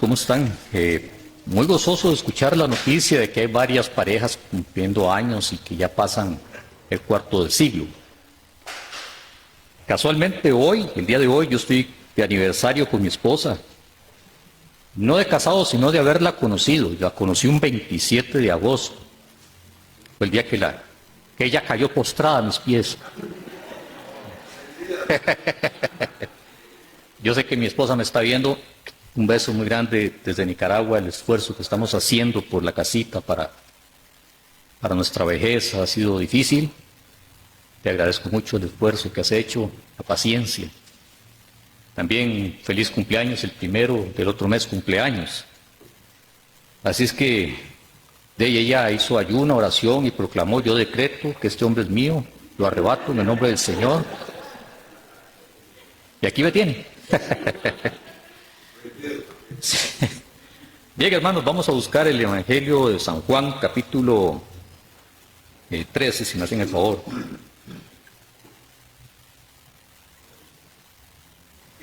¿Cómo están? Muy gozoso de escuchar la noticia de que hay varias parejas cumpliendo años y que ya pasan el cuarto del siglo. Casualmente hoy, el día de hoy, yo estoy de aniversario con mi esposa. No de casado, sino de haberla conocido. La conocí un 27 de agosto. Fue el día que ella cayó postrada a mis pies. Yo sé que mi esposa me está viendo. Un beso muy grande desde Nicaragua, el esfuerzo que estamos haciendo por la casita para nuestra vejez ha sido difícil. Te agradezco mucho el esfuerzo que has hecho, la paciencia. También feliz cumpleaños, el primero del otro mes cumpleaños. Así es que de ella hizo ayuno, oración y proclamó: yo decreto que este hombre es mío, lo arrebato en el nombre del Señor. Y aquí me tiene. Bien, hermanos, vamos a buscar el Evangelio de San Juan, capítulo 13, si me hacen el favor.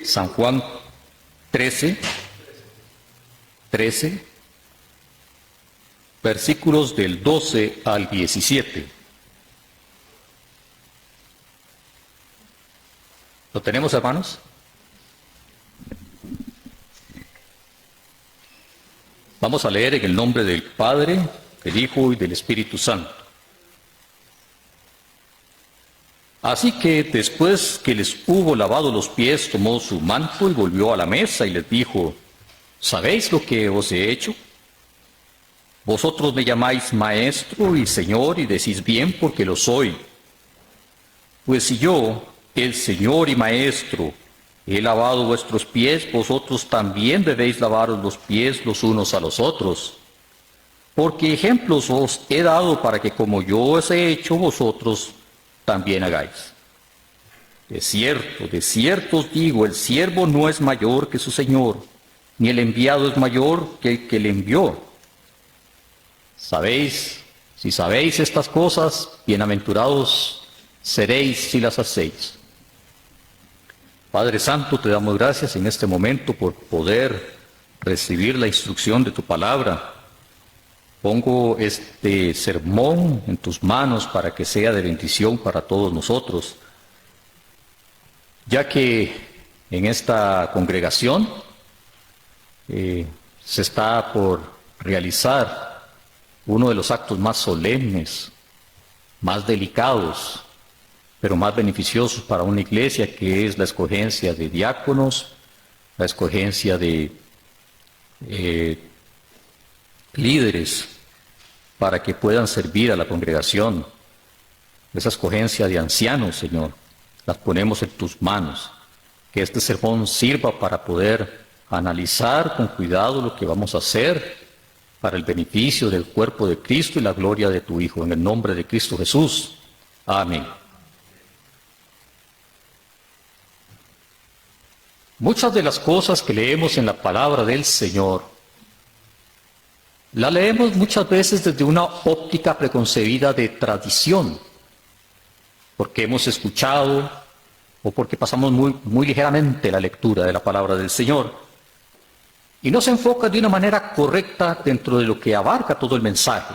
San Juan 13, versículos del 12 al 17. ¿Lo tenemos, hermanos? Vamos a leer en el nombre del Padre, del Hijo y del Espíritu Santo. Así que después que les hubo lavado los pies, tomó su manto y volvió a la mesa y les dijo: ¿sabéis lo que os he hecho? Vosotros me llamáis maestro y señor y decís bien porque lo soy. Pues si yo, el Señor y maestro, he lavado vuestros pies, vosotros también debéis lavaros los pies los unos a los otros. Porque ejemplos os he dado para que como yo os he hecho, vosotros también hagáis. De cierto os digo, el siervo no es mayor que su Señor, ni el enviado es mayor que el que le envió. Si sabéis estas cosas, bienaventurados seréis si las hacéis. Padre Santo, te damos gracias en este momento por poder recibir la instrucción de tu palabra. Pongo este sermón en tus manos para que sea de bendición para todos nosotros, ya que en esta congregación se está por realizar uno de los actos más solemnes, más delicados, pero más beneficiosos para una iglesia, que es la escogencia de diáconos, la escogencia de líderes para que puedan servir a la congregación. Esa escogencia de ancianos, Señor, las ponemos en tus manos. Que este sermón sirva para poder analizar con cuidado lo que vamos a hacer para el beneficio del cuerpo de Cristo y la gloria de tu Hijo. En el nombre de Cristo Jesús. Amén. Muchas de las cosas que leemos en la palabra del Señor, la leemos muchas veces desde una óptica preconcebida de tradición, porque hemos escuchado o porque pasamos muy ligeramente la lectura de la palabra del Señor, y no se enfoca de una manera correcta dentro de lo que abarca todo el mensaje.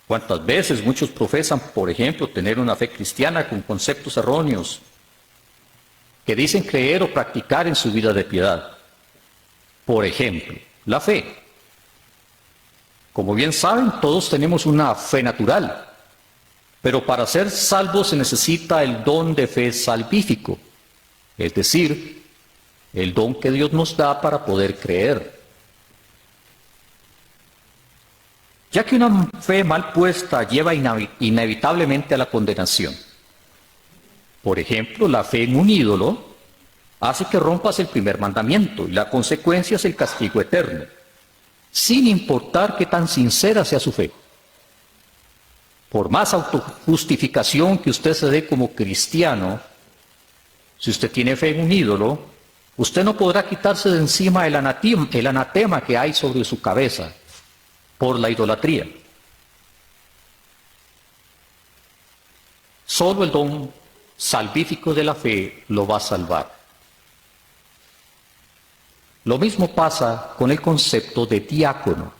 ¿Cuántas veces muchos profesan, por ejemplo, tener una fe cristiana con conceptos erróneos que dicen creer o practicar en su vida de piedad? Por ejemplo, la fe. Como bien saben, todos tenemos una fe natural, pero para ser salvos se necesita el don de fe salvífico, es decir, el don que Dios nos da para poder creer. Ya que una fe mal puesta lleva inevitablemente a la condenación. Por ejemplo, la fe en un ídolo hace que rompas el primer mandamiento y la consecuencia es el castigo eterno, sin importar qué tan sincera sea su fe. Por más autojustificación que usted se dé como cristiano, si usted tiene fe en un ídolo, usted no podrá quitarse de encima el anatema que hay sobre su cabeza por la idolatría. Solo el don salvífico de la fe lo va a salvar. Lo mismo pasa con el concepto de diácono.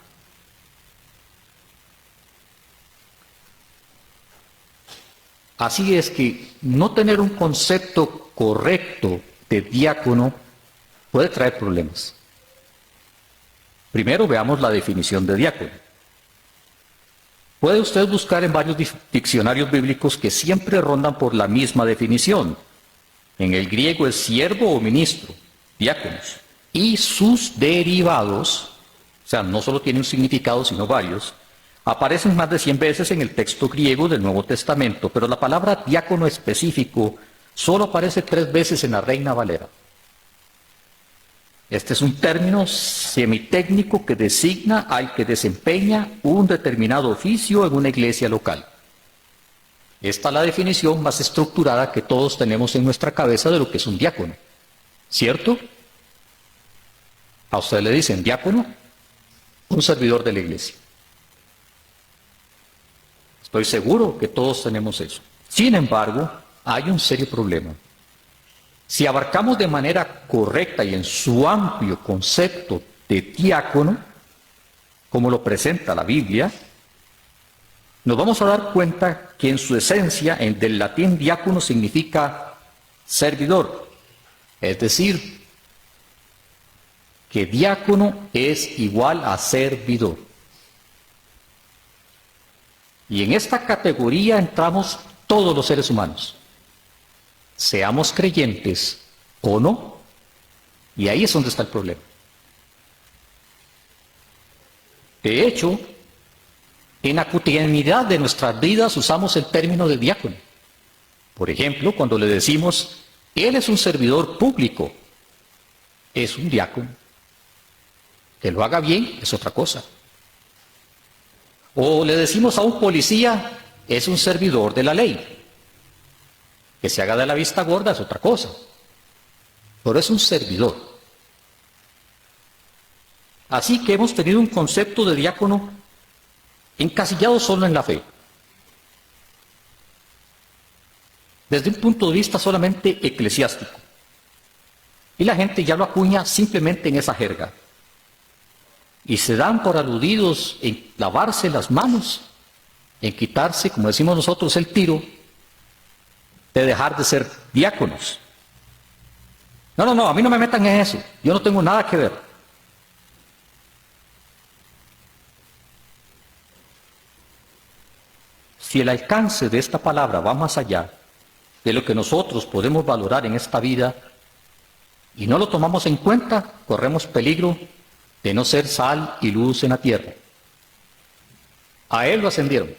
Así es que no tener un concepto correcto de diácono puede traer problemas. Primero veamos la definición de diácono. Puede usted buscar en varios diccionarios bíblicos que siempre rondan por la misma definición. En el griego es siervo o ministro, diáconos, y sus derivados, o sea, no solo tiene un significado, sino varios, aparecen más de 100 veces en el texto griego del Nuevo Testamento, pero la palabra diácono específico solo aparece 3 veces en la Reina Valera. Este es un término semitécnico que designa al que desempeña un determinado oficio en una iglesia local. Esta es la definición más estructurada que todos tenemos en nuestra cabeza de lo que es un diácono, ¿cierto? A usted le dicen diácono, un servidor de la iglesia. Estoy seguro que todos tenemos eso. Sin embargo, hay un serio problema. Si abarcamos de manera correcta y en su amplio concepto de diácono, como lo presenta la Biblia, nos vamos a dar cuenta que en su esencia, del latín diácono significa servidor, es decir, que diácono es igual a servidor. Y en esta categoría entramos todos los seres humanos, seamos creyentes o no, y ahí es donde está el problema. De hecho, en la cotidianidad de nuestras vidas usamos el término de diácono. Por ejemplo, cuando le decimos, él es un servidor público, es un diácono. Que lo haga bien es otra cosa. O le decimos a un policía, es un servidor de la ley. Que se haga de la vista gorda es otra cosa. Pero es un servidor. Así que hemos tenido un concepto de diácono encasillado solo en la fe. Desde un punto de vista solamente eclesiástico. Y la gente ya lo acuña simplemente en esa jerga. Y se dan por aludidos en lavarse las manos, en quitarse, como decimos nosotros, el tiro de dejar de ser diáconos. No, a mí no me metan en eso, yo no tengo nada que ver. Si el alcance de esta palabra va más allá de lo que nosotros podemos valorar en esta vida y no lo tomamos en cuenta, corremos peligro de no ser sal y luz en la tierra. A él lo ascendieron,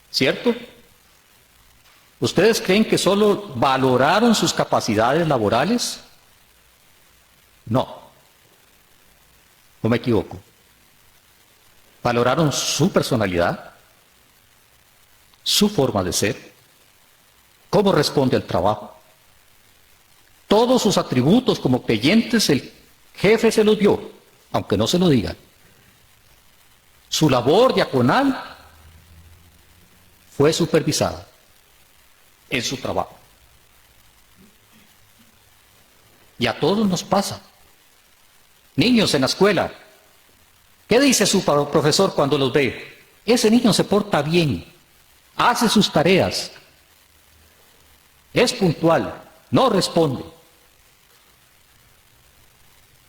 ¿cierto? ¿Ustedes creen que solo valoraron sus capacidades laborales? No me equivoco. Valoraron su personalidad, su forma de ser, cómo responde al trabajo. Todos sus atributos como creyentes, el jefe se los dio, aunque no se lo diga. Su labor diaconal fue supervisada en su trabajo. Y a todos nos pasa. Niños en la escuela, ¿qué dice su profesor cuando los ve? Ese niño se porta bien, hace sus tareas, es puntual, no responde.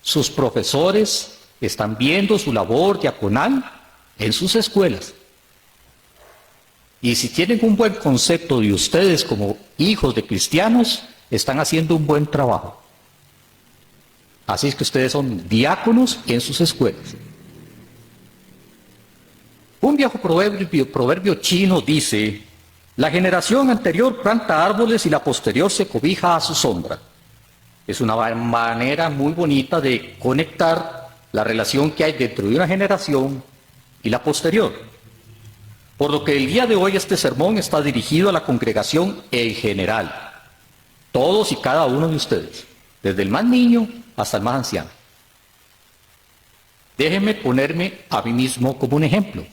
Sus profesores están viendo su labor diaconal en sus escuelas. Y si tienen un buen concepto de ustedes como hijos de cristianos, están haciendo un buen trabajo. Así es que ustedes son diáconos en sus escuelas. Un viejo proverbio chino dice, la generación anterior planta árboles y la posterior se cobija a su sombra. Es una manera muy bonita de conectar la relación que hay dentro de una generación y la posterior. Por lo que el día de hoy este sermón está dirigido a la congregación en general. Todos y cada uno de ustedes, desde el más niño hasta el más anciano. Déjenme ponerme a mí mismo como un ejemplo.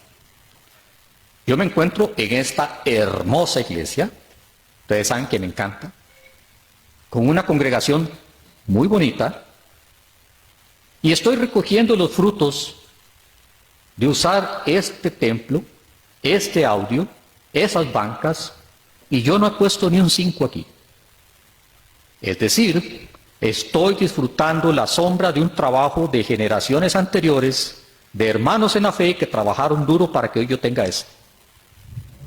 Yo me encuentro en esta hermosa iglesia, ustedes saben que me encanta, con una congregación muy bonita, Y estoy recogiendo los frutos de usar este templo, este audio, esas bancas, y yo no he puesto ni un 5 aquí. Es decir, estoy disfrutando la sombra de un trabajo de generaciones anteriores, de hermanos en la fe que trabajaron duro para que hoy yo tenga esto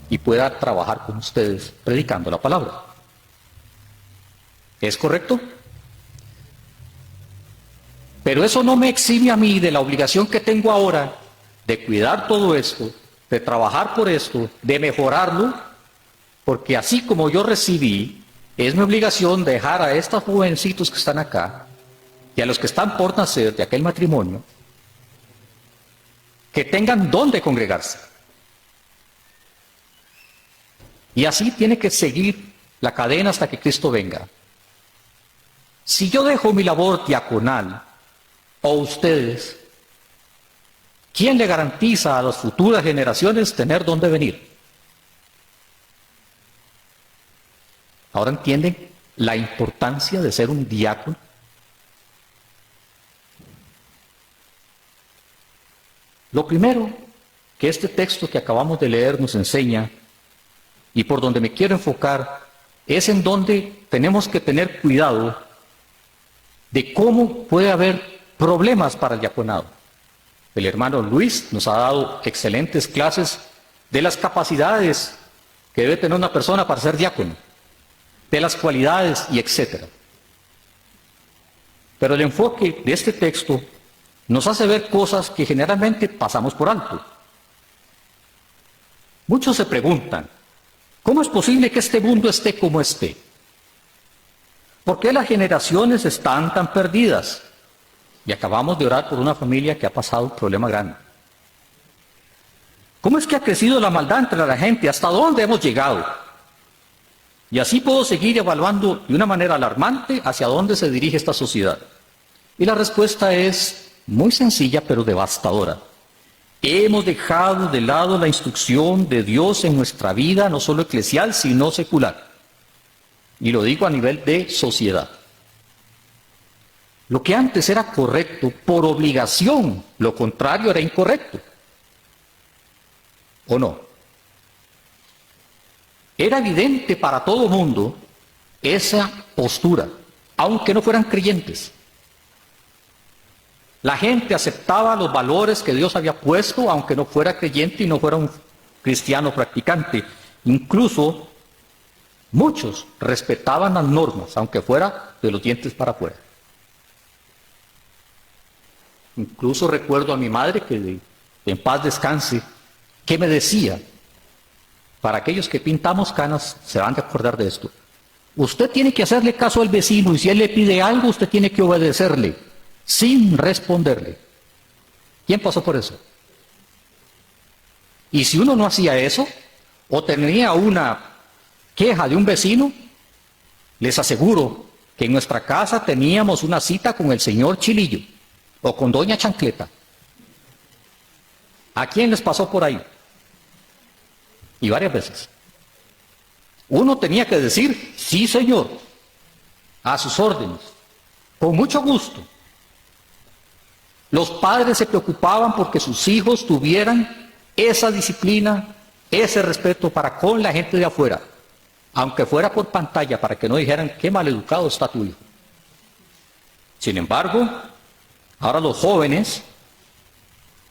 y pueda trabajar con ustedes predicando la palabra. ¿Es correcto? Pero eso no me exime a mí de la obligación que tengo ahora de cuidar todo esto, de trabajar por esto, de mejorarlo, porque así como yo recibí, es mi obligación dejar a estos jovencitos que están acá y a los que están por nacer de aquel matrimonio, que tengan dónde congregarse. Y así tiene que seguir la cadena hasta que Cristo venga. Si yo dejo mi labor diaconal, o ustedes, ¿quién le garantiza a las futuras generaciones tener dónde venir? ¿Ahora entienden la importancia de ser un diácono? Lo primero que este texto que acabamos de leer nos enseña, y por donde me quiero enfocar, es en donde tenemos que tener cuidado de cómo puede haber problemas para el diaconado. El hermano Luis nos ha dado excelentes clases de las capacidades que debe tener una persona para ser diácono, de las cualidades y etcétera. Pero el enfoque de este texto nos hace ver cosas que generalmente pasamos por alto. Muchos se preguntan, ¿cómo es posible que este mundo esté como esté? ¿Por qué las generaciones están tan perdidas? Y acabamos de orar por una familia que ha pasado un problema grande. ¿Cómo es que ha crecido la maldad entre la gente? ¿Hasta dónde hemos llegado? Y así puedo seguir evaluando de una manera alarmante hacia dónde se dirige esta sociedad. Y la respuesta es muy sencilla pero devastadora. Hemos dejado de lado la instrucción de Dios en nuestra vida, no solo eclesial, sino secular. Y lo digo a nivel de sociedad. Lo que antes era correcto por obligación, lo contrario era incorrecto. ¿O no? Era evidente para todo mundo esa postura, aunque no fueran creyentes. La gente aceptaba los valores que Dios había puesto, aunque no fuera creyente y no fuera un cristiano practicante. Incluso muchos respetaban las normas, aunque fuera de los dientes para afuera. Incluso recuerdo a mi madre, que en paz descanse, que me decía, para aquellos que pintamos canas se van a acordar de esto, usted tiene que hacerle caso al vecino y si él le pide algo, usted tiene que obedecerle, sin responderle. ¿Quién pasó por eso? Y si uno no hacía eso, o tenía una queja de un vecino, les aseguro que en nuestra casa teníamos una cita con el señor Chilillo, o con doña Chancleta. ¿A quién les pasó por ahí? Y varias veces. Uno tenía que decir, sí señor, a sus órdenes, con mucho gusto. Los padres se preocupaban porque sus hijos tuvieran esa disciplina, ese respeto para con la gente de afuera, aunque fuera por pantalla, para que no dijeran qué maleducado está tu hijo. Sin embargo, ahora los jóvenes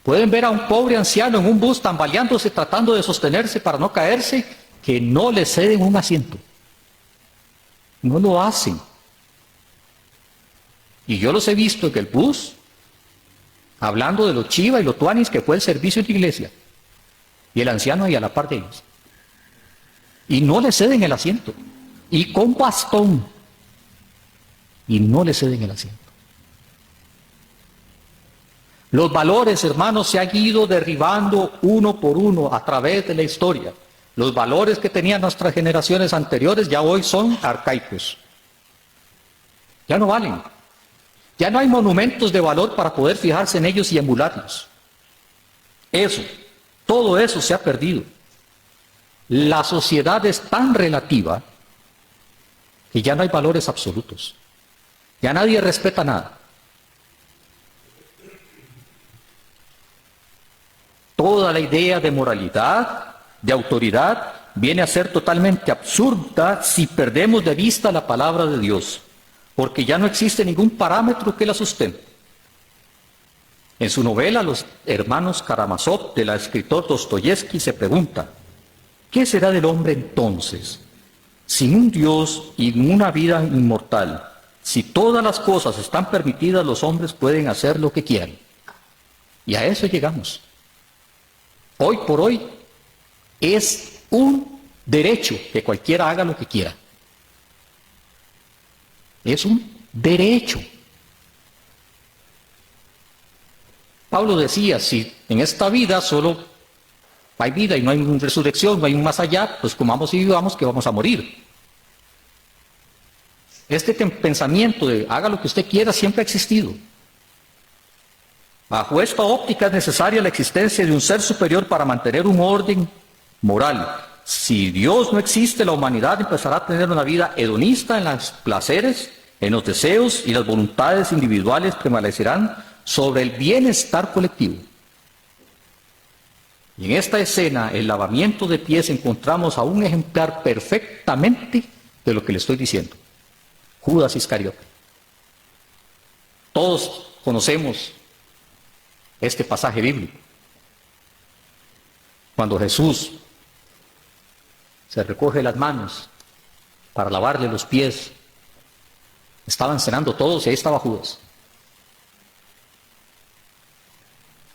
pueden ver a un pobre anciano en un bus tambaleándose, tratando de sostenerse para no caerse, que no le ceden un asiento. No lo hacen. Y yo los he visto en el bus, hablando de lo chiva y lo tuanis que fue el servicio en la iglesia. Y el anciano ahí a la par de ellos. Y no le ceden el asiento. Y con bastón. Y no le ceden el asiento. Los valores, hermanos, se han ido derribando uno por uno a través de la historia. Los valores que tenían nuestras generaciones anteriores ya hoy son arcaicos. Ya no valen. Ya no hay monumentos de valor para poder fijarse en ellos y emularlos. Todo eso se ha perdido. La sociedad es tan relativa que ya no hay valores absolutos. Ya nadie respeta nada. Toda la idea de moralidad, de autoridad, viene a ser totalmente absurda si perdemos de vista la palabra de Dios, porque ya no existe ningún parámetro que la sustente. En su novela Los hermanos Karamazov, del escritor Dostoyevsky, se pregunta: ¿qué será del hombre entonces, sin un Dios y una vida inmortal? Si todas las cosas están permitidas, los hombres pueden hacer lo que quieran. Y a eso llegamos. Hoy por hoy es un derecho que cualquiera haga lo que quiera. Es un derecho. Pablo decía, si en esta vida solo hay vida y no hay una resurrección, no hay un más allá, pues comamos y vivamos que vamos a morir. Este pensamiento de haga lo que usted quiera siempre ha existido. Bajo esta óptica es necesaria la existencia de un ser superior para mantener un orden moral. Si Dios no existe, la humanidad empezará a tener una vida hedonista en los placeres, en los deseos, y las voluntades individuales prevalecerán sobre el bienestar colectivo. Y en esta escena, el lavamiento de pies, encontramos a un ejemplar perfectamente de lo que le estoy diciendo. Judas Iscariote. Todos conocemos este pasaje bíblico. Cuando Jesús se recoge las manos para lavarle los pies, estaban cenando todos y ahí estaba Judas.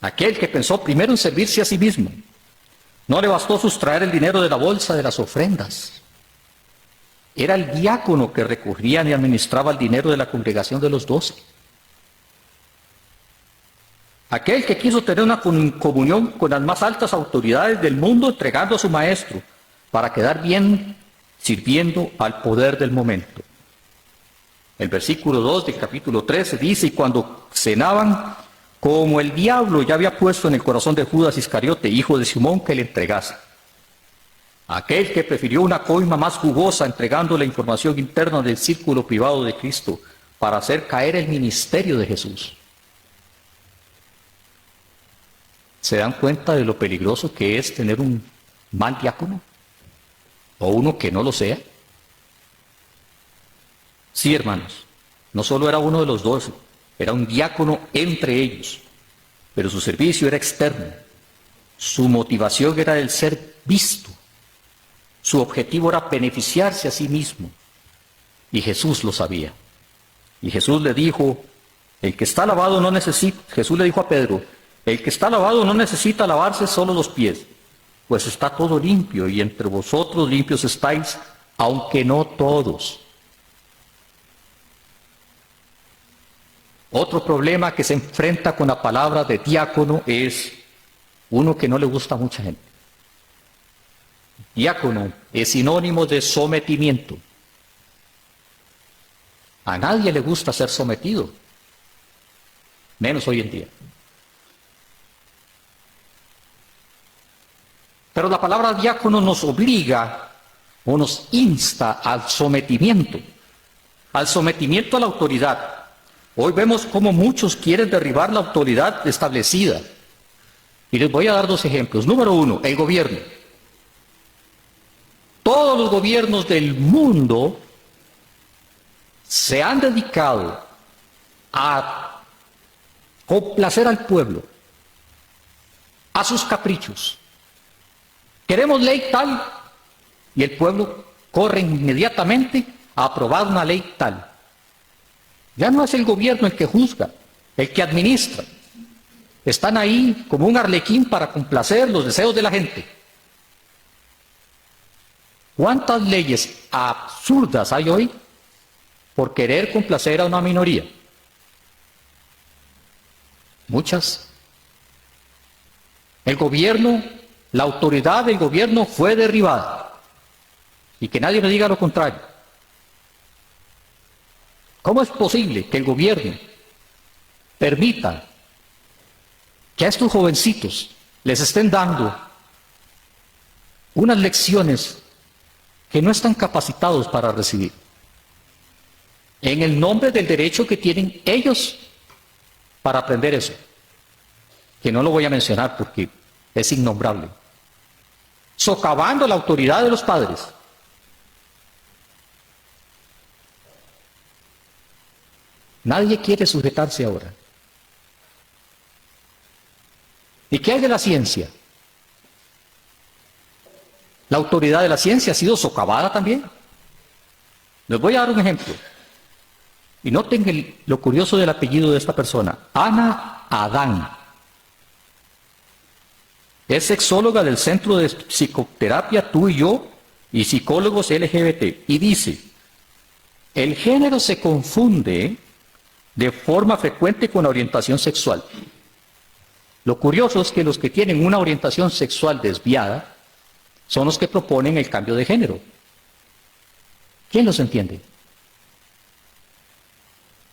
Aquel que pensó primero en servirse a sí mismo. No le bastó sustraer el dinero de la bolsa de las ofrendas. Era el diácono que recogía y administraba el dinero de la congregación de los 12. Aquel que quiso tener una comunión con las más altas autoridades del mundo, entregando a su maestro para quedar bien sirviendo al poder del momento. El versículo 2 del capítulo 13 dice: y cuando cenaban, como el diablo ya había puesto en el corazón de Judas Iscariote, hijo de Simón, que le entregase. Aquel que prefirió una coima más jugosa, entregando la información interna del círculo privado de Cristo para hacer caer el ministerio de Jesús. ¿Se dan cuenta de lo peligroso que es tener un mal diácono? ¿O uno que no lo sea? Sí, hermanos, no solo era uno de los 12, era un diácono entre ellos, pero su servicio era externo. Su motivación era el ser visto. Su objetivo era beneficiarse a sí mismo. Y Jesús lo sabía. Y Jesús le dijo, el que está lavado no necesita, Jesús le dijo a Pedro, el que está lavado no necesita lavarse solo los pies, pues está todo limpio, y entre vosotros limpios estáis, aunque no todos. Otro problema que se enfrenta con la palabra de diácono es uno que no le gusta a mucha gente. Diácono es sinónimo de sometimiento. A nadie le gusta ser sometido, menos hoy en día. Pero la palabra diácono nos obliga o nos insta al sometimiento a la autoridad. Hoy vemos cómo muchos quieren derribar la autoridad establecida. Y les voy a dar 2 ejemplos. Número 1, el gobierno. Todos los gobiernos del mundo se han dedicado a complacer al pueblo, a sus caprichos. Queremos ley tal, y el pueblo corre inmediatamente a aprobar una ley tal. Ya no es el gobierno el que juzga, el que administra. Están ahí como un arlequín para complacer los deseos de la gente. ¿Cuántas leyes absurdas hay hoy por querer complacer a una minoría? Muchas. El gobierno, la autoridad del gobierno fue derribada. Y que nadie me diga lo contrario. ¿Cómo es posible que el gobierno permita que a estos jovencitos les estén dando unas lecciones que no están capacitados para recibir, en el nombre del derecho que tienen ellos para aprender eso? Que no lo voy a mencionar porque es innombrable, socavando la autoridad de los padres. Nadie quiere sujetarse ahora. ¿Y qué hay de la ciencia? La autoridad de la ciencia ha sido socavada también. Les voy a dar un ejemplo. Y noten lo curioso del apellido de esta persona. Ana Adán. Es sexóloga del Centro de Psicoterapia Tú y Yo y psicólogos LGBT. Y dice, el género se confunde de forma frecuente con la orientación sexual. Lo curioso es que los que tienen una orientación sexual desviada son los que proponen el cambio de género. ¿Quién los entiende?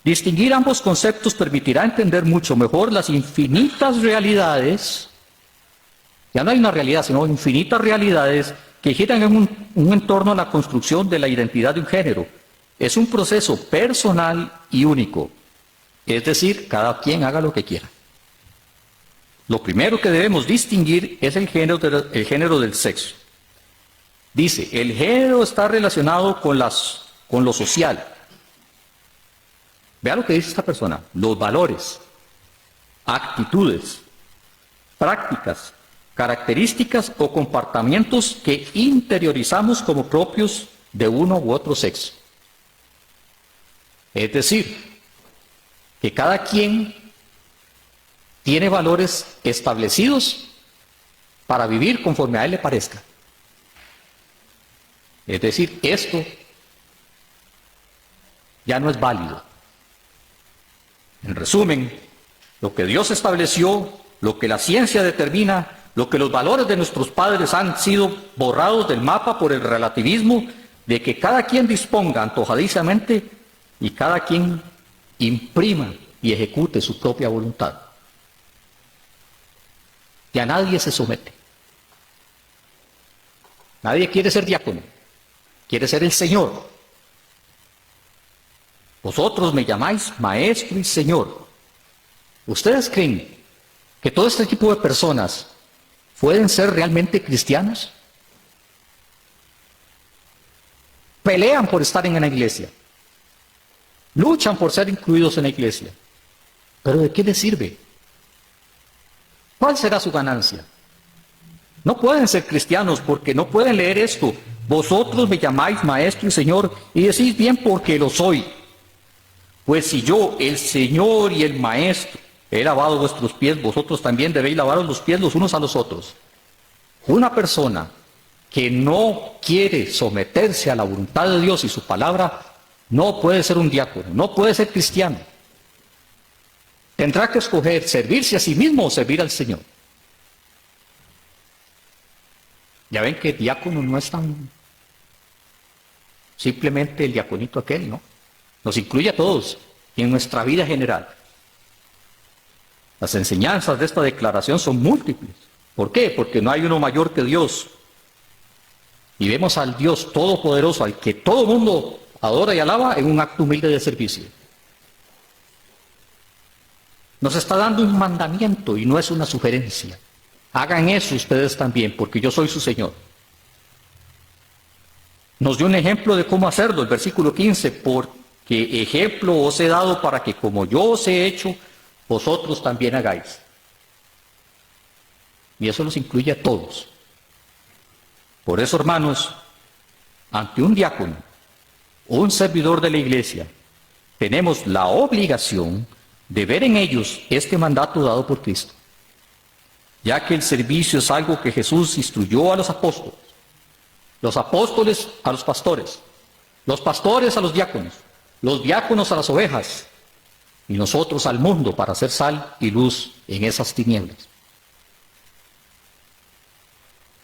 Distinguir ambos conceptos permitirá entender mucho mejor las infinitas realidades, ya no hay una realidad, sino infinitas realidades que giran en un entorno a la construcción de la identidad de un género. Es un proceso personal y único, es decir, cada quien haga lo que quiera. Lo primero que debemos distinguir es el género del sexo. Dice, el género está relacionado con lo social. Vea lo que dice esta persona, los valores, actitudes, prácticas, características o comportamientos que interiorizamos como propios de uno u otro sexo. Es decir, que cada quien tiene valores establecidos para vivir conforme a él le parezca. Es decir, esto ya no es válido. En resumen, lo que Dios estableció, lo que la ciencia determina, lo que los valores de nuestros padres han sido borrados del mapa por el relativismo de que cada quien disponga antojadizamente y cada quien imprima y ejecute su propia voluntad. Que a nadie se somete. Nadie quiere ser diácono, quiere ser el Señor. Vosotros me llamáis maestro y Señor. ¿Ustedes creen que todo este tipo de personas pueden ser realmente cristianos? Pelean por estar en la iglesia, luchan por ser incluidos en la iglesia, pero ¿de qué les sirve? ¿Cuál será su ganancia? No pueden ser cristianos porque no pueden leer esto. Vosotros me llamáis maestro y Señor y decís bien porque lo soy. Pues si yo, el Señor y el Maestro, he lavado vuestros pies, vosotros también debéis lavaros los pies los unos a los otros. Una persona que no quiere someterse a la voluntad de Dios y su palabra, no puede ser un diácono, no puede ser cristiano. Tendrá que escoger servirse a sí mismo o servir al Señor. Ya ven que diácono no es tan simplemente el diaconito aquel, ¿no? Nos incluye a todos y en nuestra vida general. Las enseñanzas de esta declaración son múltiples. ¿Por qué? Porque no hay uno mayor que Dios. Y vemos al Dios todopoderoso, al que todo mundo adora y alaba, en un acto humilde de servicio. Nos está dando un mandamiento y no es una sugerencia. Hagan eso ustedes también, porque yo soy su Señor. Nos dio un ejemplo de cómo hacerlo, el versículo 15, porque ejemplo os he dado para que como yo os he hecho, vosotros también hagáis. Y eso los incluye a todos. Por eso, hermanos, ante un diácono, un servidor de la iglesia, tenemos la obligación de ver en ellos este mandato dado por Cristo, ya que el servicio es algo que Jesús instruyó a los apóstoles a los pastores a los diáconos a las ovejas, y nosotros al mundo para hacer sal y luz en esas tinieblas.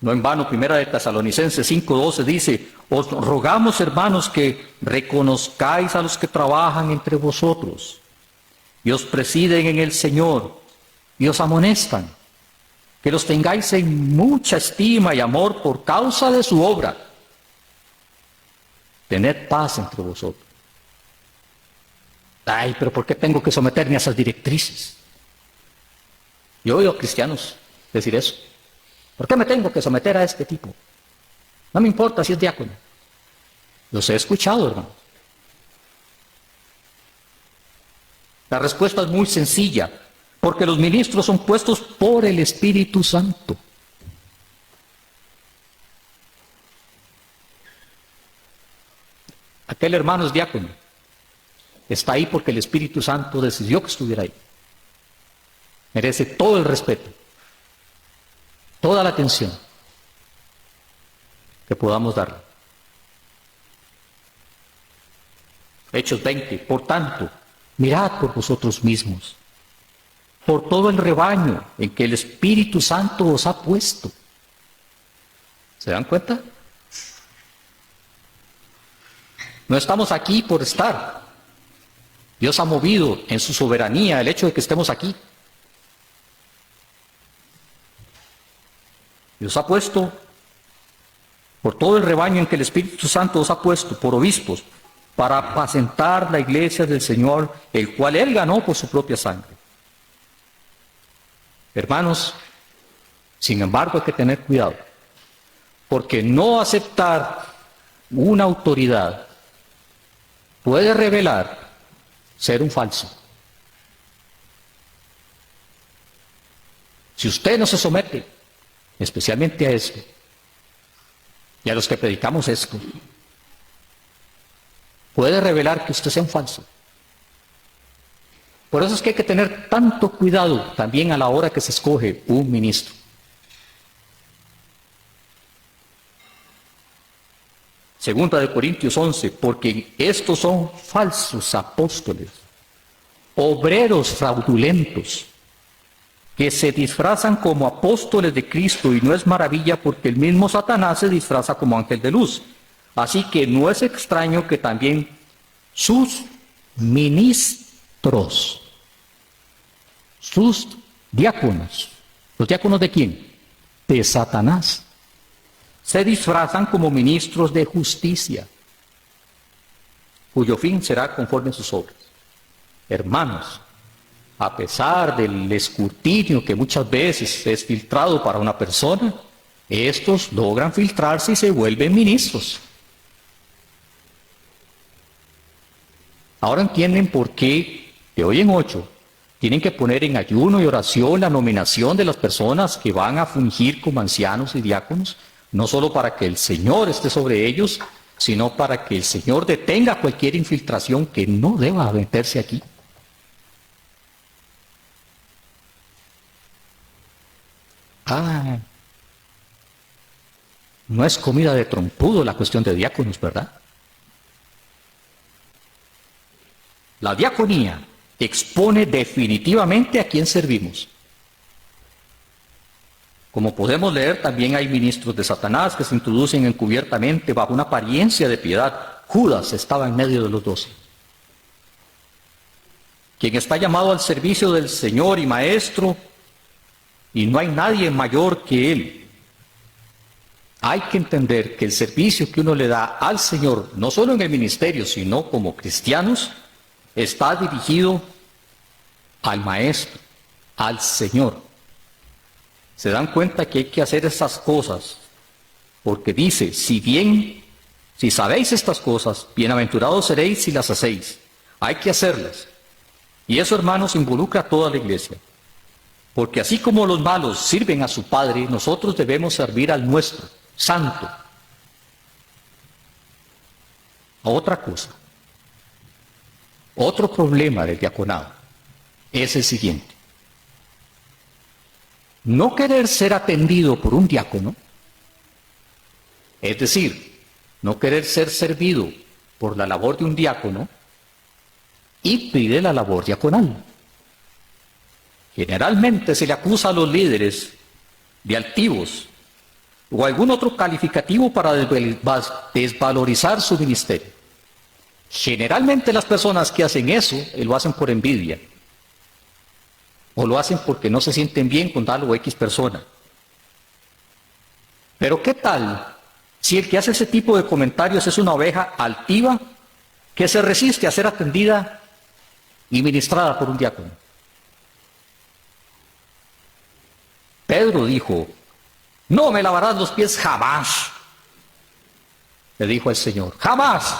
No en vano, Primera de Tesalonicenses 5:12 dice, os rogamos, hermanos, que reconozcáis a los que trabajan entre vosotros y os presiden en el Señor y os amonestan, que los tengáis en mucha estima y amor por causa de su obra. Tened paz entre vosotros. Ay, pero ¿por qué tengo que someterme a esas directrices? Yo oigo a cristianos decir eso. ¿Por qué me tengo que someter a este tipo? No me importa si es diácono. Los he escuchado, hermano. La respuesta es muy sencilla, porque los ministros son puestos por el Espíritu Santo. Aquel hermano es diácono. Está ahí porque el Espíritu Santo decidió que estuviera ahí. Merece todo el respeto, toda la atención que podamos darle. Hechos 20. Por tanto, mirad por vosotros mismos, por todo el rebaño en que el Espíritu Santo os ha puesto. ¿Se dan cuenta? No estamos aquí por estar. Dios ha movido en su soberanía el hecho de que estemos aquí. Dios ha puesto por todo el rebaño en que el Espíritu Santo os ha puesto, por obispos, para apacentar la iglesia del Señor, el cual Él ganó por su propia sangre. Hermanos, sin embargo hay que tener cuidado, porque no aceptar una autoridad puede revelar ser un falso. Si usted no se somete, especialmente a esto, y a los que predicamos esto, puede revelar que usted sea un falso. Por eso es que hay que tener tanto cuidado también a la hora que se escoge un ministro. Segunda de Corintios 11, porque estos son falsos apóstoles, obreros fraudulentos, que se disfrazan como apóstoles de Cristo, y no es maravilla porque el mismo Satanás se disfraza como ángel de luz. Así que no es extraño que también sus ministros, sus diáconos, ¿los diáconos de quién? De Satanás, se disfrazan como ministros de justicia, cuyo fin será conforme a sus obras. Hermanos, a pesar del escrutinio que muchas veces es filtrado para una persona, estos logran filtrarse y se vuelven ministros. Ahora entienden por qué de hoy en 8 tienen que poner en ayuno y oración la nominación de las personas que van a fungir como ancianos y diáconos, no solo para que el Señor esté sobre ellos, sino para que el Señor detenga cualquier infiltración que no deba meterse aquí. No es comida de trompudo la cuestión de diáconos, ¿verdad? La diaconía expone definitivamente a quién servimos. Como podemos leer, también hay ministros de Satanás que se introducen encubiertamente bajo una apariencia de piedad. Judas estaba en medio de los 12. Quien está llamado al servicio del Señor y Maestro, y no hay nadie mayor que Él. Hay que entender que el servicio que uno le da al Señor, no solo en el ministerio, sino como cristianos, está dirigido al Maestro, al Señor. Se dan cuenta que hay que hacer estas cosas, porque dice, si sabéis estas cosas, bienaventurados seréis si las hacéis. Hay que hacerlas. Y eso, hermanos, involucra a toda la iglesia. Porque así como los malos sirven a su Padre, nosotros debemos servir al nuestro, santo. A otra cosa. Otro problema del diaconado es el siguiente. No querer ser atendido por un diácono, es decir, no querer ser servido por la labor de un diácono, impide la labor diaconal. Generalmente se le acusa a los líderes de altivos o algún otro calificativo para desvalorizar su ministerio. Generalmente las personas que hacen eso lo hacen por envidia o lo hacen porque no se sienten bien con tal o X persona. Pero ¿qué tal si el que hace ese tipo de comentarios es una oveja altiva que se resiste a ser atendida y ministrada por un diácono? Pedro dijo, no me lavarás los pies jamás, le dijo el Señor, jamás.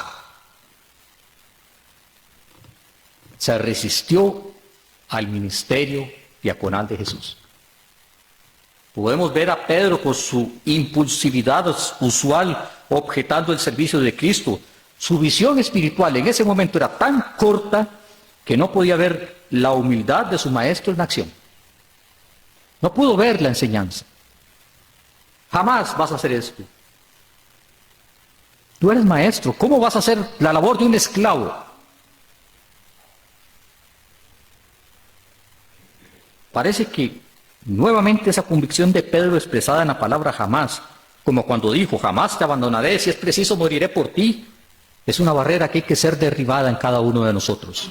Se resistió al ministerio diaconal de Jesús. Podemos ver a Pedro con su impulsividad usual objetando el servicio de Cristo. Su visión espiritual en ese momento era tan corta que no podía ver la humildad de su maestro en acción. No pudo ver la enseñanza. Jamás vas a hacer esto. Tú eres maestro, ¿cómo vas a hacer la labor de un esclavo? Parece que nuevamente esa convicción de Pedro expresada en la palabra jamás, como cuando dijo, jamás te abandonaré, si es preciso moriré por ti, es una barrera que hay que ser derribada en cada uno de nosotros.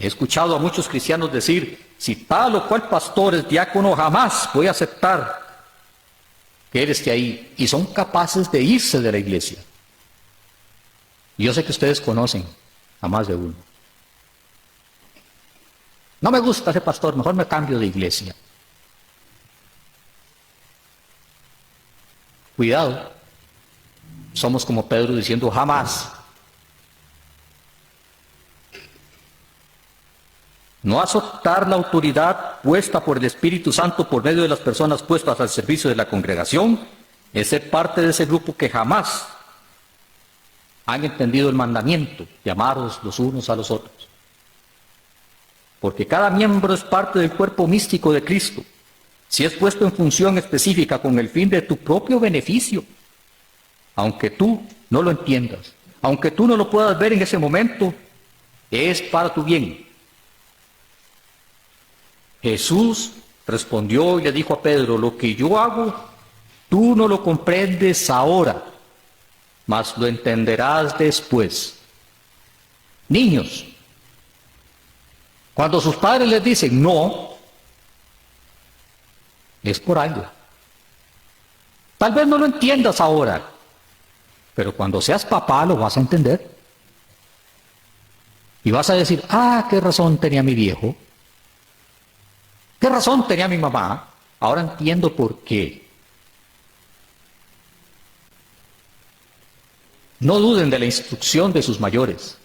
He escuchado a muchos cristianos decir, si tal o cual pastor es diácono, jamás voy a aceptar que él esté ahí. Y son capaces de irse de la iglesia. Y yo sé que ustedes conocen a más de uno. No me gusta ese pastor, mejor me cambio de iglesia. Cuidado, somos como Pedro diciendo jamás. No aceptar la autoridad puesta por el Espíritu Santo por medio de las personas puestas al servicio de la congregación es ser parte de ese grupo que jamás han entendido el mandamiento de amaros los unos a los otros. Porque cada miembro es parte del cuerpo místico de Cristo, si es puesto en función específica con el fin de tu propio beneficio, aunque tú no lo entiendas, aunque tú no lo puedas ver en ese momento, es para tu bien. Jesús respondió y le dijo a Pedro, lo que yo hago, tú no lo comprendes ahora, mas lo entenderás después. Niños, cuando sus padres les dicen no, es por algo. Tal vez no lo entiendas ahora, pero cuando seas papá lo vas a entender. Y vas a decir, qué razón tenía mi viejo. ¿Qué razón tenía mi mamá? Ahora entiendo por qué. No duden de la instrucción de sus mayores.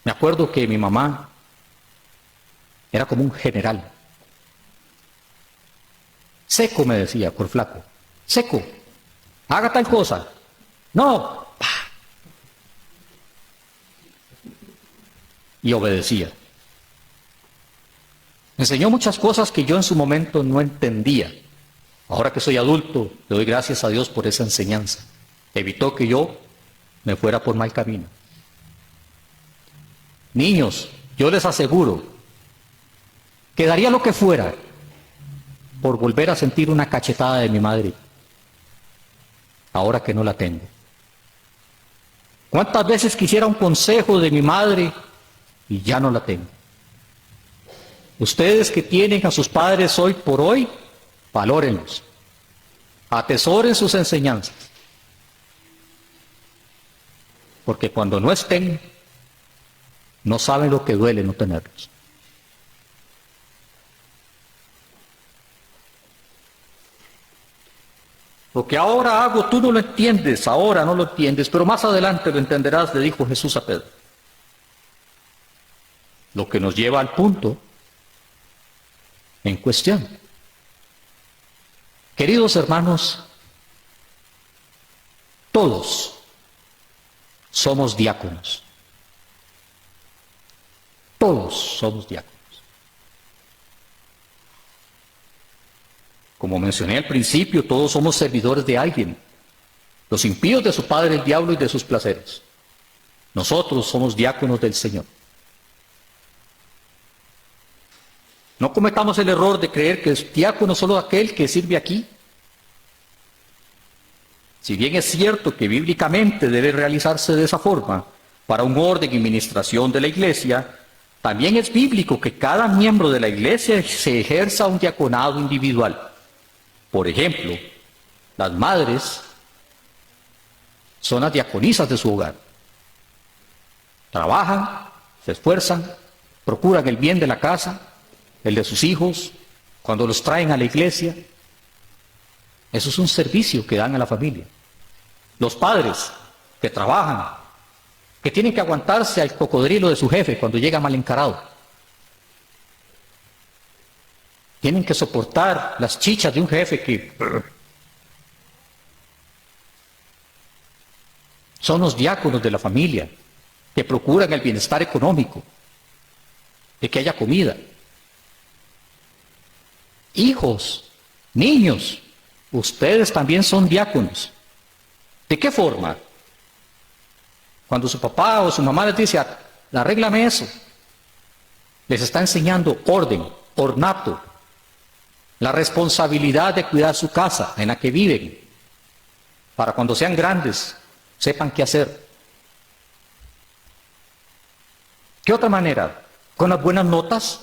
Me acuerdo que mi mamá era como un general. Seco, me decía, por flaco. Seco. Haga tal cosa. No. Y obedecía. Me enseñó muchas cosas que yo en su momento no entendía. Ahora que soy adulto, le doy gracias a Dios por esa enseñanza. Evitó que yo me fuera por mal camino. Niños, yo les aseguro que daría lo que fuera por volver a sentir una cachetada de mi madre, ahora que no la tengo. ¿Cuántas veces quisiera un consejo de mi madre y ya no la tengo? Ustedes que tienen a sus padres hoy por hoy, valórenlos, atesoren sus enseñanzas, porque cuando no estén, no saben lo que duele no tenerlos. Lo que ahora hago tú no lo entiendes, ahora no lo entiendes, pero más adelante lo entenderás, le dijo Jesús a Pedro. Lo que nos lleva al punto en cuestión. Queridos hermanos, todos somos diáconos. Todos somos diáconos. Como mencioné al principio, todos somos servidores de alguien. Los impíos de su padre el diablo y de sus placeres. Nosotros somos diáconos del Señor. No cometamos el error de creer que es diácono solo aquel que sirve aquí. Si bien es cierto que bíblicamente debe realizarse de esa forma, para un orden y administración de la iglesia, también es bíblico que cada miembro de la iglesia se ejerza un diaconado individual. Por ejemplo, las madres son las diaconisas de su hogar. Trabajan, se esfuerzan, procuran el bien de la casa, el de sus hijos, cuando los traen a la iglesia. Eso es un servicio que dan a la familia. Los padres que trabajan, que tienen que aguantarse al cocodrilo de su jefe cuando llega mal encarado. Tienen que soportar las chichas de un jefe que... Son los diáconos de la familia que procuran el bienestar económico, de que haya comida. Hijos, niños, ustedes también son diáconos. ¿De qué forma? Cuando su papá o su mamá les dice, arréglame eso, les está enseñando orden, ornato, la responsabilidad de cuidar su casa en la que viven, para cuando sean grandes, sepan qué hacer. ¿Qué otra manera? ¿Con las buenas notas?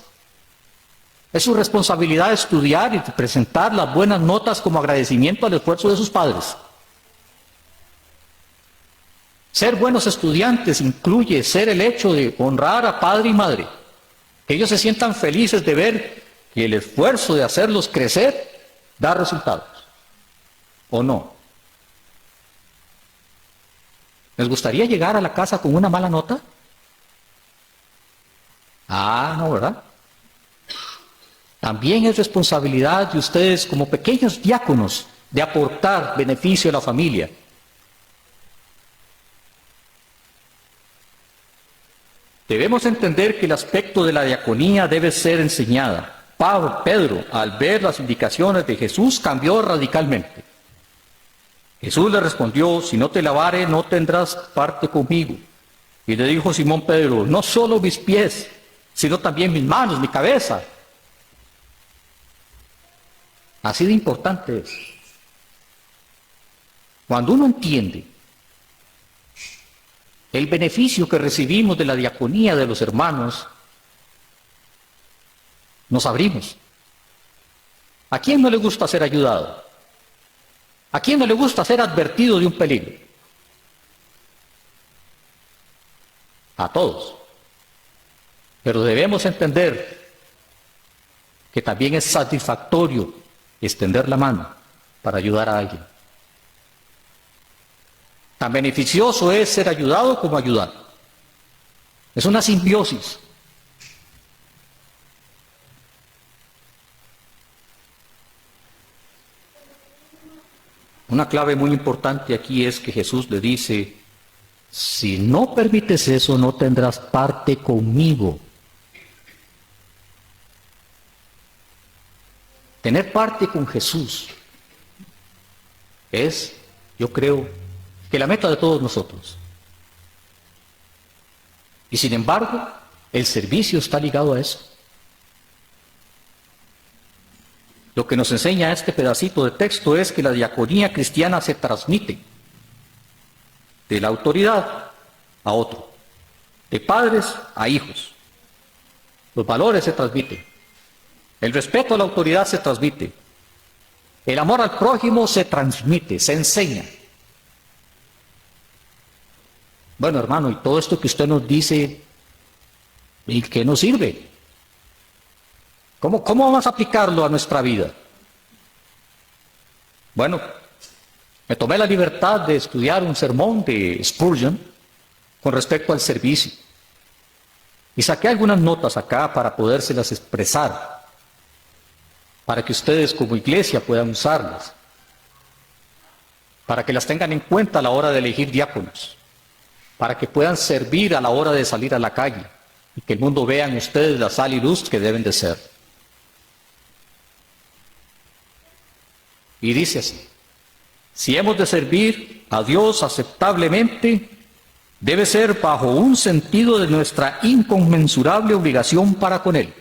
Es su responsabilidad estudiar y presentar las buenas notas como agradecimiento al esfuerzo de sus padres. Ser buenos estudiantes incluye ser el hecho de honrar a padre y madre, que ellos se sientan felices de ver que el esfuerzo de hacerlos crecer da resultados, ¿o no? ¿Les gustaría llegar a la casa con una mala nota? No, ¿verdad? También es responsabilidad de ustedes como pequeños diáconos de aportar beneficio a la familia. Debemos entender que el aspecto de la diaconía debe ser enseñada. Pedro, al ver las indicaciones de Jesús, cambió radicalmente. Jesús le respondió, si no te lavare, no tendrás parte conmigo. Y le dijo Simón Pedro, no solo mis pies, sino también mis manos, mi cabeza. Así de importante es. Cuando uno entiende el beneficio que recibimos de la diaconía de los hermanos, nos abrimos. ¿A quién no le gusta ser ayudado? ¿A quién no le gusta ser advertido de un peligro? A todos. Pero debemos entender que también es satisfactorio extender la mano para ayudar a alguien. Tan beneficioso es ser ayudado como ayudar. Es una simbiosis. Una clave muy importante aquí es que Jesús le dice, si no permites eso, no tendrás parte conmigo. Tener parte con Jesús es, yo creo, que la meta de todos nosotros. Y sin embargo, el servicio está ligado a eso. Lo que nos enseña este pedacito de texto es que la diaconía cristiana se transmite de la autoridad a otro, de padres a hijos. Los valores se transmiten, el respeto a la autoridad se transmite, el amor al prójimo se transmite, se enseña. Bueno, hermano, y todo esto que usted nos dice, ¿y qué nos sirve? ¿Cómo vamos a aplicarlo a nuestra vida? Bueno, me tomé la libertad de estudiar un sermón de Spurgeon con respecto al servicio. Y saqué algunas notas acá para podérselas expresar, para que ustedes como iglesia puedan usarlas, para que las tengan en cuenta a la hora de elegir diáconos, para que puedan servir a la hora de salir a la calle y que el mundo vea en ustedes la sal y luz que deben de ser. Y dice así, si hemos de servir a Dios aceptablemente, debe ser bajo un sentido de nuestra inconmensurable obligación para con Él.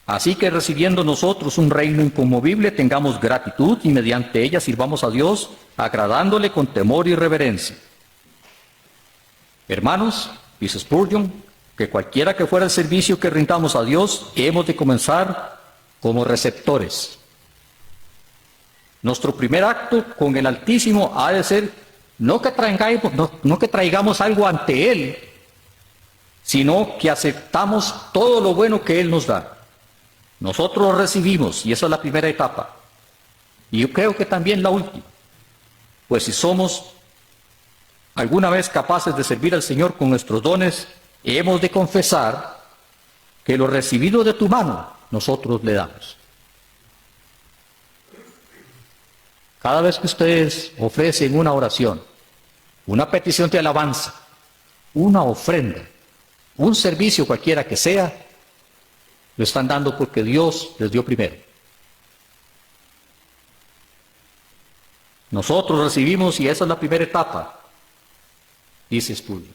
Así que recibiendo nosotros un reino inconmovible, tengamos gratitud y mediante ella sirvamos a Dios, agradándole con temor y reverencia. Hermanos, dice Spurgeon, que cualquiera que fuera el servicio que rindamos a Dios, hemos de comenzar como receptores. Nuestro primer acto con el Altísimo ha de ser no que traigamos algo ante Él, sino que aceptamos todo lo bueno que Él nos da. Nosotros lo recibimos, y esa es la primera etapa. Y yo creo que también la última. Pues si somos alguna vez capaces de servir al Señor con nuestros dones, hemos de confesar que lo recibido de tu mano nosotros le damos. Cada vez que ustedes ofrecen una oración, una petición de alabanza, una ofrenda, un servicio cualquiera que sea, lo están dando porque Dios les dio primero. Nosotros recibimos, y esa es la primera etapa, dice Spurgeon.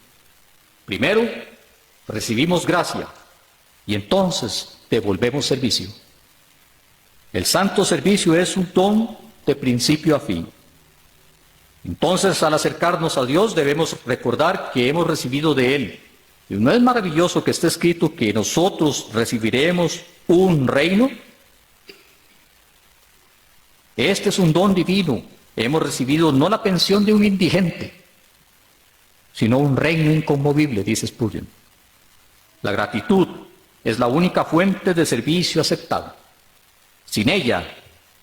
Primero, recibimos gracia, y entonces devolvemos servicio. El santo servicio es un don de principio a fin. Entonces, al acercarnos a Dios, debemos recordar que hemos recibido de Él. ¿Y no es maravilloso que esté escrito que nosotros recibiremos un reino? Este es un don divino. Hemos recibido no la pensión de un indigente, sino un reino inconmovible, dice Spurgeon. La gratitud es la única fuente de servicio aceptable. Sin ella,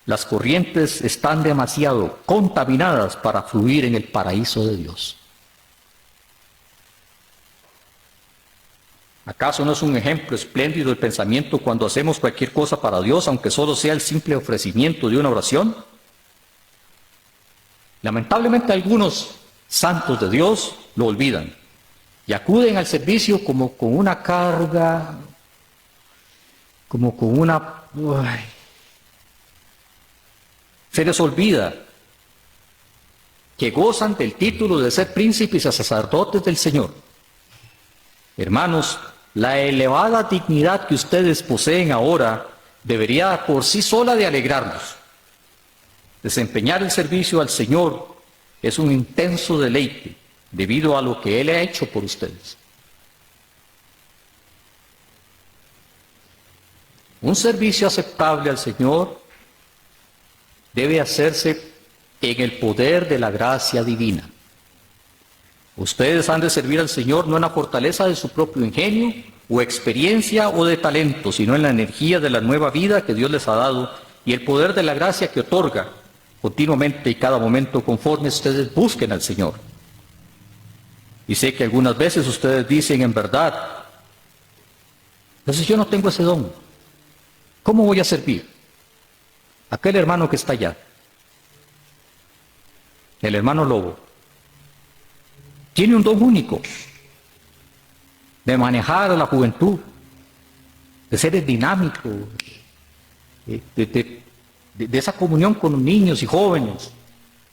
las corrientes están demasiado contaminadas para fluir en el paraíso de Dios. ¿Acaso no es un ejemplo espléndido el pensamiento cuando hacemos cualquier cosa para Dios, aunque solo sea el simple ofrecimiento de una oración? Lamentablemente algunos santos de Dios lo olvidan y acuden al servicio como con una carga, como con una... Se les olvida que gozan del título de ser príncipes y sacerdotes del Señor. Hermanos, la elevada dignidad que ustedes poseen ahora debería por sí sola de alegrarnos. Desempeñar el servicio al Señor es un intenso deleite debido a lo que Él ha hecho por ustedes. Un servicio aceptable al Señor debe hacerse en el poder de la gracia divina. Ustedes han de servir al Señor no en la fortaleza de su propio ingenio, o experiencia, o de talento, sino en la energía de la nueva vida que Dios les ha dado y el poder de la gracia que otorga continuamente y cada momento conforme ustedes busquen al Señor. Y sé que algunas veces ustedes dicen en verdad, entonces yo no tengo ese don, ¿cómo voy a servir? Aquel hermano que está allá, el hermano Lobo, tiene un don único de manejar a la juventud, de ser dinámico, de esa comunión con los niños y jóvenes.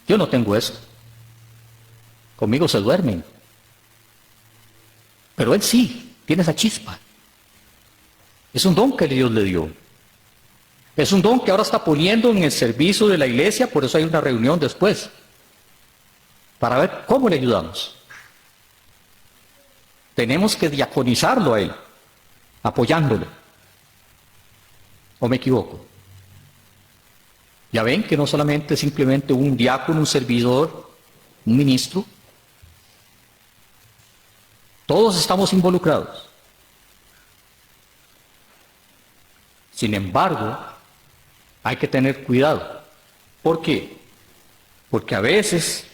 Yo no tengo eso. Conmigo se duermen. Pero él sí, tiene esa chispa. Es un don que Dios le dio. Es un don que ahora está poniendo en el servicio de la iglesia, por eso hay una reunión después, para ver cómo le ayudamos. Tenemos que diaconizarlo a él, apoyándolo. ¿O me equivoco? Ya ven que no solamente simplemente un diácono, un servidor, un ministro. Todos estamos involucrados. Sin embargo, hay que tener cuidado. ¿Por qué? Porque a veces,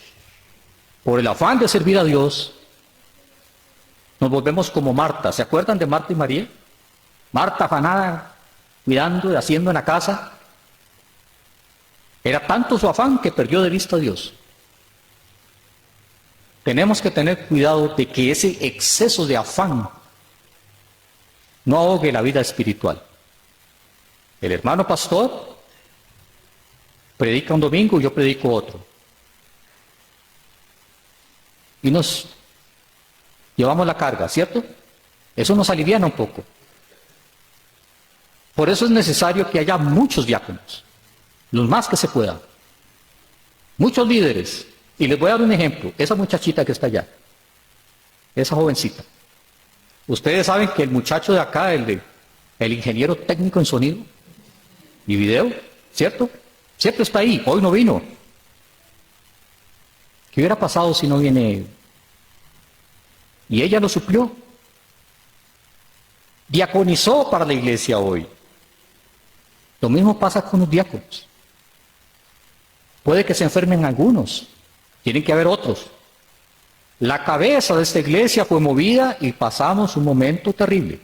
por el afán de servir a Dios, nos volvemos como Marta. ¿Se acuerdan de Marta y María? Marta afanada, cuidando y haciendo en la casa. Era tanto su afán que perdió de vista a Dios. Tenemos que tener cuidado de que ese exceso de afán no ahogue la vida espiritual. El hermano pastor predica un domingo y yo predico otro. Y nos llevamos la carga, ¿cierto? Eso nos aliviana un poco. Por eso es necesario que haya muchos diáconos, los más que se puedan. Muchos líderes. Y les voy a dar un ejemplo. Esa muchachita que está allá, esa jovencita. Ustedes saben que el muchacho de acá, el ingeniero técnico en sonido y video, ¿cierto? Siempre está ahí, hoy no vino. ¿Qué hubiera pasado si no viene? Y ella lo suplió. diaconizó para la iglesia hoy. Lo mismo pasa con los diáconos. Puede que se enfermen algunos, tienen que haber otros. La cabeza de esta iglesia fue movida y pasamos un momento terrible.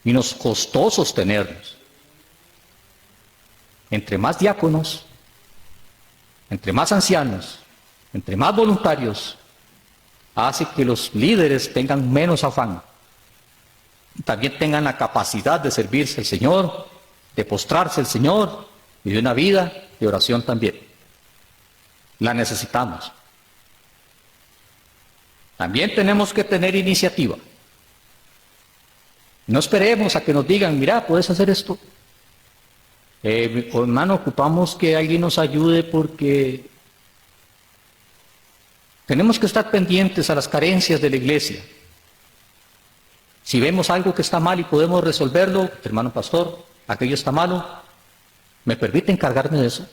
Y nos costó sostenernos. Entre más diáconos, entre más ancianos, entre más voluntarios, hace que los líderes tengan menos afán. También tengan la capacidad de servirse al Señor, de postrarse al Señor y de una vida de oración también. La necesitamos. También tenemos que tener iniciativa. No esperemos a que nos digan, mira, puedes hacer esto. Hermano, ocupamos que alguien nos ayude porque tenemos que estar pendientes a las carencias de la iglesia. Si vemos algo que está mal y podemos resolverlo, hermano pastor, aquello está malo, ¿me permite encargarme de eso?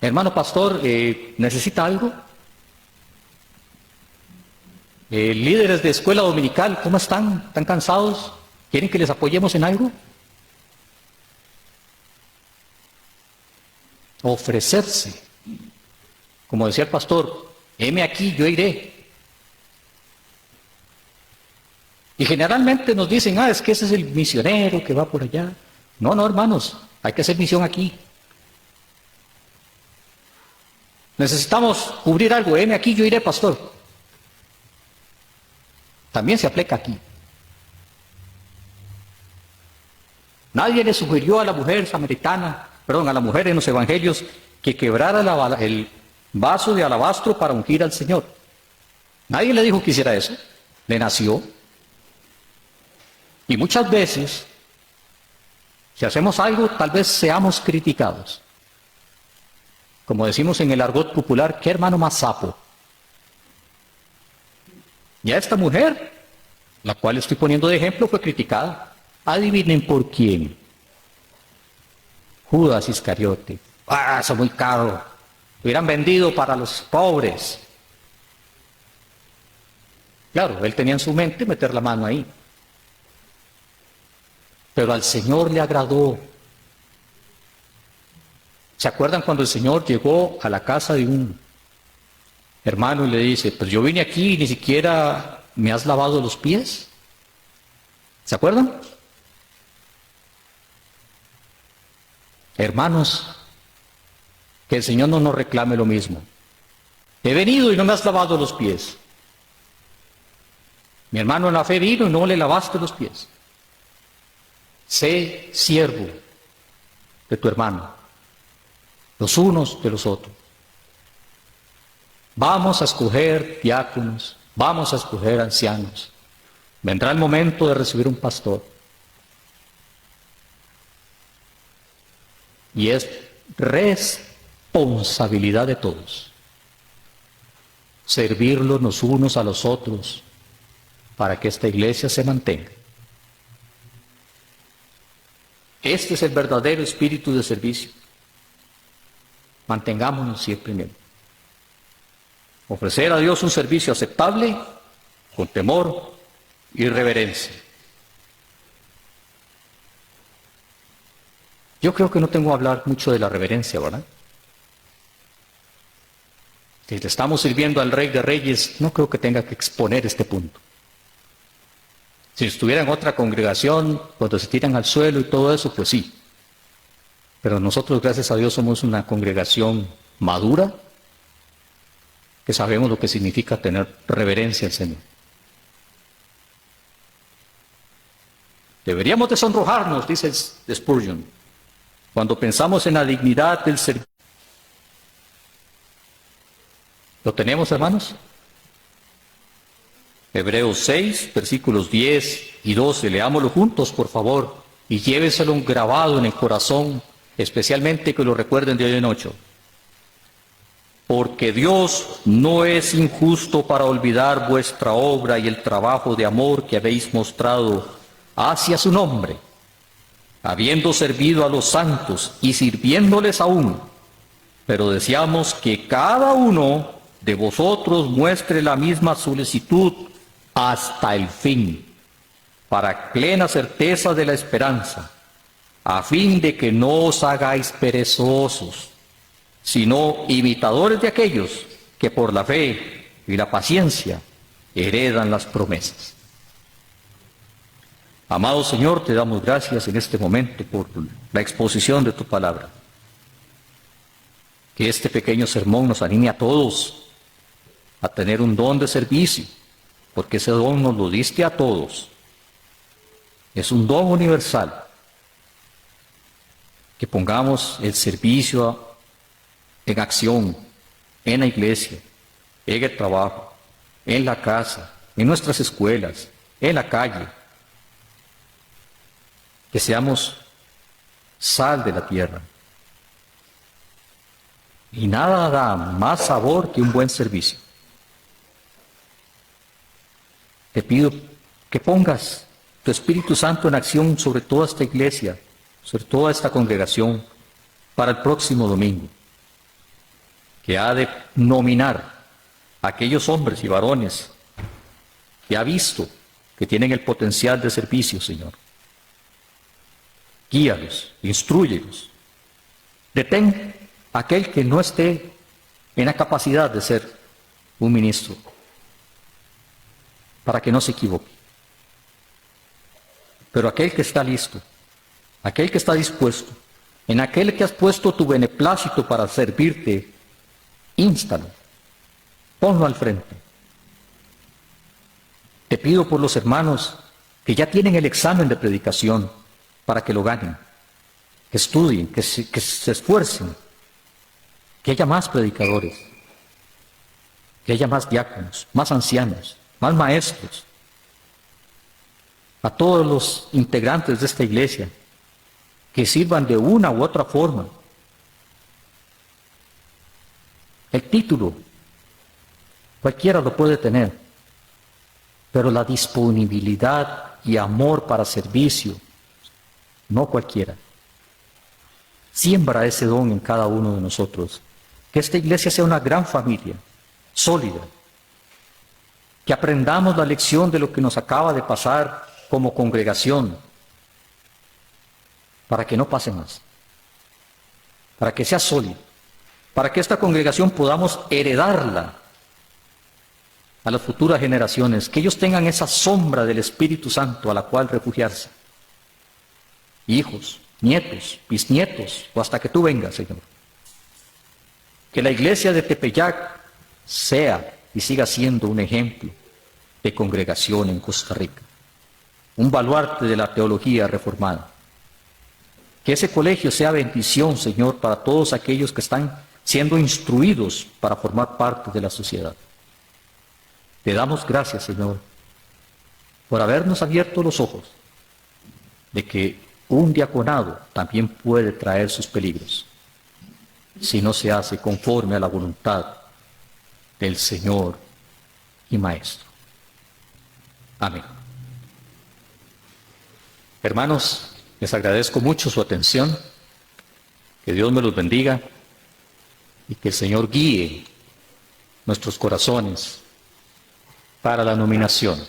Hermano pastor, ¿necesita algo? Líderes de escuela dominical, ¿cómo están? ¿Están cansados? ¿Quieren que les apoyemos en algo? Ofrecerse. Como decía el pastor, heme aquí, yo iré. Y generalmente nos dicen, es que ese es el misionero que va por allá. No, no, hermanos, hay que hacer misión aquí. Necesitamos cubrir algo, heme aquí, yo iré, pastor. También se aplica aquí. Nadie le sugirió a la mujer samaritana, a la mujer en los evangelios, que quebrara el vaso de alabastro para ungir al Señor. Nadie le dijo que hiciera eso. Le nació. Y muchas veces, si hacemos algo, tal vez seamos criticados. Como decimos en el argot popular, ¿qué hermano más sapo? Y a esta mujer, la cual estoy poniendo de ejemplo, fue criticada. Adivinen por quién. Judas Iscariote. Eso es muy caro. Lo hubieran vendido para los pobres. Claro, él tenía en su mente meter la mano ahí. Pero al Señor le agradó. ¿Se acuerdan cuando el Señor llegó a la casa de un hermano y le dice, pues yo vine aquí y ni siquiera me has lavado los pies? ¿Se acuerdan? Hermanos, que el Señor no nos reclame lo mismo. He venido y no me has lavado los pies. Mi hermano en la fe vino y no le lavaste los pies. Sé siervo de tu hermano, los unos de los otros. Vamos a escoger diáconos, vamos a escoger ancianos. Vendrá el momento de recibir un pastor. Y es responsabilidad de todos servirlos los unos a los otros para que esta iglesia se mantenga. Este es el verdadero espíritu de servicio. Mantengámonos siempre en él. Ofrecer a Dios un servicio aceptable, con temor y reverencia. Yo creo que no tengo que hablar mucho de la reverencia, ¿verdad? Si le estamos sirviendo al Rey de Reyes, no creo que tenga que exponer este punto. Si estuviera en otra congregación, cuando se tiran al suelo y todo eso, pues sí. Pero nosotros, gracias a Dios, somos una congregación madura, que sabemos lo que significa tener reverencia al Señor. Deberíamos de sonrojarnos, dice Spurgeon, cuando pensamos en la dignidad del servicio. ¿Lo tenemos, hermanos? Hebreos 6, versículos 10 y 12. Leámoslo juntos, por favor, y lléveselo grabado en el corazón, especialmente que lo recuerden de hoy en ocho. Porque Dios no es injusto para olvidar vuestra obra y el trabajo de amor que habéis mostrado hacia su nombre, habiendo servido a los santos y sirviéndoles aún, pero deseamos que cada uno de vosotros muestre la misma solicitud hasta el fin, para plena certeza de la esperanza, a fin de que no os hagáis perezosos, sino imitadores de aquellos que por la fe y la paciencia heredan las promesas. Amado Señor, te damos gracias en este momento por la exposición de tu palabra. Que este pequeño sermón nos anime a todos a tener un don de servicio, porque ese don nos lo diste a todos. Es un don universal. Que pongamos el servicio en acción, en la iglesia, en el trabajo, en la casa, en nuestras escuelas, en la calle. Que seamos sal de la tierra. Y nada da más sabor que un buen servicio. Te pido que pongas tu Espíritu Santo en acción sobre toda esta iglesia, sobre toda esta congregación, para el próximo domingo, que ha de nominar a aquellos hombres y varones que ha visto que tienen el potencial de servicio, Señor. Guíalos, instrúyelos. Detén a aquel que no esté en la capacidad de ser un ministro, para que no se equivoque. Pero aquel que está listo, aquel que está dispuesto, en aquel que has puesto tu beneplácito para servirte,ínstalo, ponlo al frente. Te pido por los hermanos que ya tienen el examen de predicación, para que lo ganen, que estudien, que se esfuercen, que haya más predicadores, que haya más diáconos, más ancianos, más maestros, a todos los integrantes de esta iglesia, que sirvan de una u otra forma. El título, cualquiera lo puede tener, pero la disponibilidad y amor para servicio, no cualquiera. Siembra ese don en cada uno de nosotros. Que esta iglesia sea una gran familia, sólida. Que aprendamos la lección de lo que nos acaba de pasar como congregación, para que no pase más. Para que sea sólida. Para que esta congregación podamos heredarla a las futuras generaciones. Que ellos tengan esa sombra del Espíritu Santo a la cual refugiarse. Hijos, nietos, bisnietos, o hasta que tú vengas, Señor. Que la iglesia de Tepeyac sea y siga siendo un ejemplo de congregación en Costa Rica, un baluarte de la teología reformada. Que ese colegio sea bendición, Señor, para todos aquellos que están siendo instruidos para formar parte de la sociedad. Te damos gracias, Señor, por habernos abierto los ojos de que un diaconado también puede traer sus peligros si no se hace conforme a la voluntad del Señor y Maestro. Amén. Hermanos, les agradezco mucho su atención. Que Dios me los bendiga y que el Señor guíe nuestros corazones para la nominación